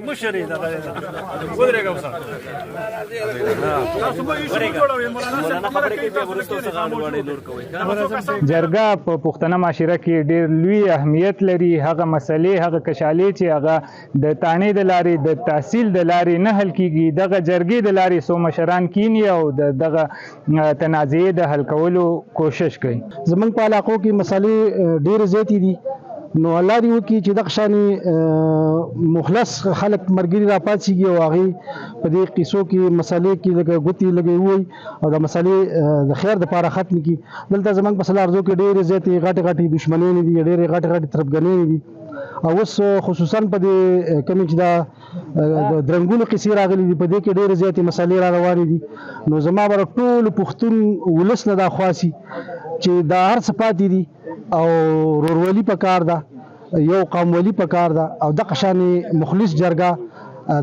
مشري دا ودرېږه وسه تاسو به یې شروع جوړوي مولانا خبرې کوي به ورستو څخه غواړي نور کوي جرګه په پښتنه معاشره کې ډېر لوی اهمیت لري. هغه مسلې هغه کشالې چې هغه د تانې د لارې د تحصیل د لارې نه حل کیږي دغه جرګې د لارې څو مشران کینی او دغه تنازعې د حل کولو کوشش کوي. زمونږ په علاقو کې مسلې ډېرې زیاتې دي نو الله دې وکړي چې دغه شانې مخلص خلک ملګري راپاڅېږي او هغې په دې قیسو کې مسلې کې لکه ګوتې لګوي ووایي او د مسلې د خیر دپاره ختم کړي. دلته زمونږ په سلارزو کې ډېرې زیاتې غټې دشمنیانې دي ډېرې غټې تربګنیانې دي او اوس خصوصا په دې کومې چې دا درنګونو قیسې راغلي دي په دې کې ډېرې زیاتې مسلې را روانې دي. نو زما به ټول پښتون ولس نه دا خواسي چې دا هر څه پاتې دي او رورولي پکار ده یو قومولي پکار ده او دغه شانې مخلص جرګه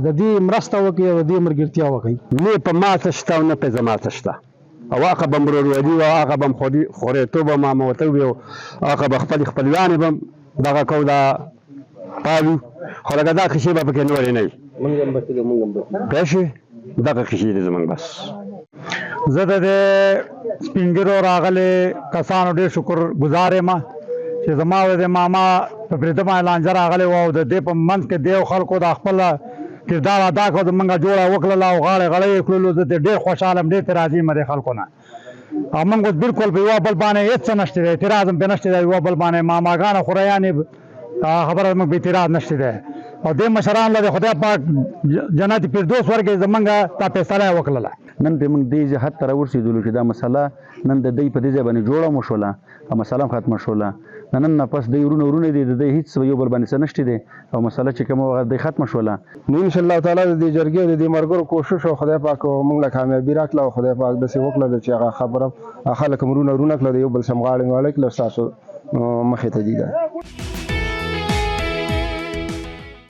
د دې مرسته وکړي او د دې ملګرتیا وکړي. نه په ماته شته او نه په زماته شته او هغه به مرورولي او هغه به خورېتوب او ماموتوب او هغه به خپلوانې به دغه کو دا پالو خو لکه دا کیسې به پکې نورې نه وي پوه شوې دغه کیسې دي زموږ بس. زه د سپین ږیرو راغلي کسانو ډېر شکر ګزار یم چې زما د ماما په پرېده باندې لانجه راغلی وه او د دې په منځ کې دیو خلکو د خپل کردار ادا کړو زمونږ جوړه وکړله او غاړې غړۍ یې کړلو. زه ډېر خوشحاله یم ډېر راضي یم د خلکو نه او موږ اوس بلکل په یوه بل باندې هېڅ څه نشته دی اعتراض هم پرې نشته دی یوه بل باندې ماماګانې خوریانې خبره زموږ په اعتراض نشته دی او دې مشرانو له د خدای پاک جنت فردوس ورکړي زمونږ دا فیصله یې وکړله. نن په موږ دې حد ته راورسېدلو چې دا مسله نن د دوی په دې ځای باندې جوړه مو شوله او مسله هم ختمه شوله. نن نه پس دوی ورونه دي د دوی هېڅ یو بل باندې څه نشته دی او مسله چې کومه وه دوی ختمه شوله. نو انشاءالله تعالی د دې جرګې د دې ملګرو کوشش او خدای پاک موږ له کامیابي راکړله او خدای پاک داسې وکړله چې هغه خبره خلک ورونه کړله د یو بل سمغاړې واړې کړله ستاسو مخې ته دي.